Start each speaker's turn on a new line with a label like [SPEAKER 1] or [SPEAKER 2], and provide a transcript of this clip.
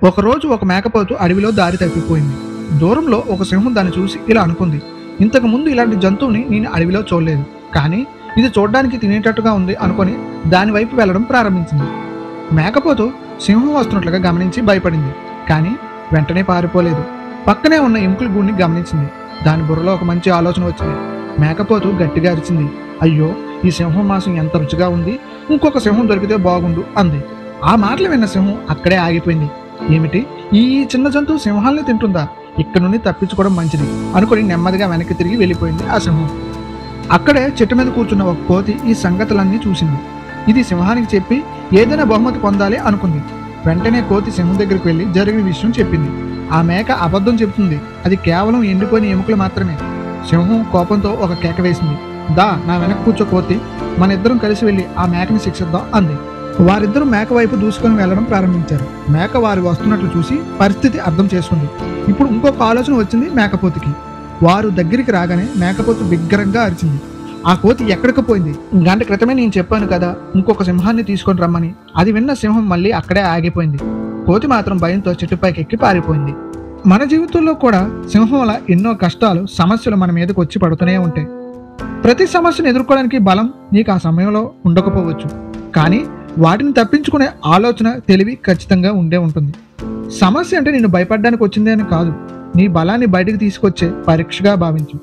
[SPEAKER 1] ఒకరోజు ఒక మేకపోతు అడవిలో దారి తప్పిపోయింది. దూరంలో ఒక సింహం దాన్ని చూసి ఇలా అనుకుంది, ఇంతకు ముందు ఇలాంటి జంతువుని నేను అడవిలో చూడలేదు, కానీ ఇది చూడడానికి తినేటట్టుగా ఉంది అనుకొని దాని వైపు వెళ్ళడం ప్రారంభించింది. మేకపోతు సింహం వస్తున్నట్లుగా గమనించి భయపడింది, కానీ వెంటనే పారిపోలేదు. పక్కనే ఉన్న ఎముకల గూడిని గమనించింది. దాని బుర్రలో ఒక మంచి ఆలోచన వచ్చింది. మేకపోతు గట్టిగా అరిచింది, అయ్యో, ఈ సింహం మాంసం ఎంత రుచిగా ఉంది, ఇంకొక సింహం దొరికితే బాగుండు అంది. ఆ మాటలు విన్న సింహం అక్కడే ఆగిపోయింది. ఏమిటి, ఈ చిన్న జంతువు సింహాల్ని తింటుందా, ఇక్కడ నుండి తప్పించుకోవడం మంచిది అనుకుని నెమ్మదిగా వెనక్కి తిరిగి వెళ్ళిపోయింది ఆ సింహం. అక్కడే చెట్టు మీద కూర్చున్న ఒక కోతి ఈ సంగతులన్నీ చూసింది. ఇది సింహానికి చెప్పి ఏదైనా బహుమతి పొందాలి అనుకుంది. వెంటనే కోతి సింహం దగ్గరికి వెళ్ళి జరిగిన విషయం చెప్పింది. ఆ మేక అబద్ధం చెబుతుంది, అది కేవలం ఎండిపోయిన ఎముకలు మాత్రమే. సింహం కోపంతో ఒక కేక వేసింది. దా, నా వెనక కూర్చో కోతి, మన ఇద్దరం కలిసి వెళ్ళి ఆ మేకని శిక్షిద్దాం అంది. వారిద్దరూ మేక వైపు దూసుకొని వెళ్లడం ప్రారంభించారు. మేక వారు వస్తున్నట్లు చూసి పరిస్థితి అర్థం చేసుకుంది. ఇప్పుడు ఇంకొక ఆలోచన వచ్చింది మేకపోతుకి. వారు దగ్గరికి రాగానే మేకపోతు బిగ్గరగా అరిచింది. ఆ కోతి ఎక్కడికి పోయింది? గంట క్రితమే నేను చెప్పాను కదా ఇంకొక సింహాన్ని తీసుకొని రమ్మని. అది విన్న సింహం మళ్ళీ అక్కడే ఆగిపోయింది. కోతి మాత్రం భయంతో చెట్టుపైకి ఎక్కి పారిపోయింది. మన జీవితంలో కూడా సింహంలా ఎన్నో కష్టాలు, సమస్యలు మన మీదకి వచ్చి పడుతూనే ఉంటాయి. ప్రతి సమస్యను ఎదుర్కోవడానికి బలం నీకు ఆ సమయంలో ఉండకపోవచ్చు, కానీ వాటిని తప్పించుకునే ఆలోచన, తెలివి ఖచ్చితంగా ఉండే ఉంటుంది. సమస్య అంటే నేను భయపడడానికి వచ్చిందే అని కాదు, నీ బలాన్ని బయటకు తీసుకొచ్చే పరీక్షగా భావించు.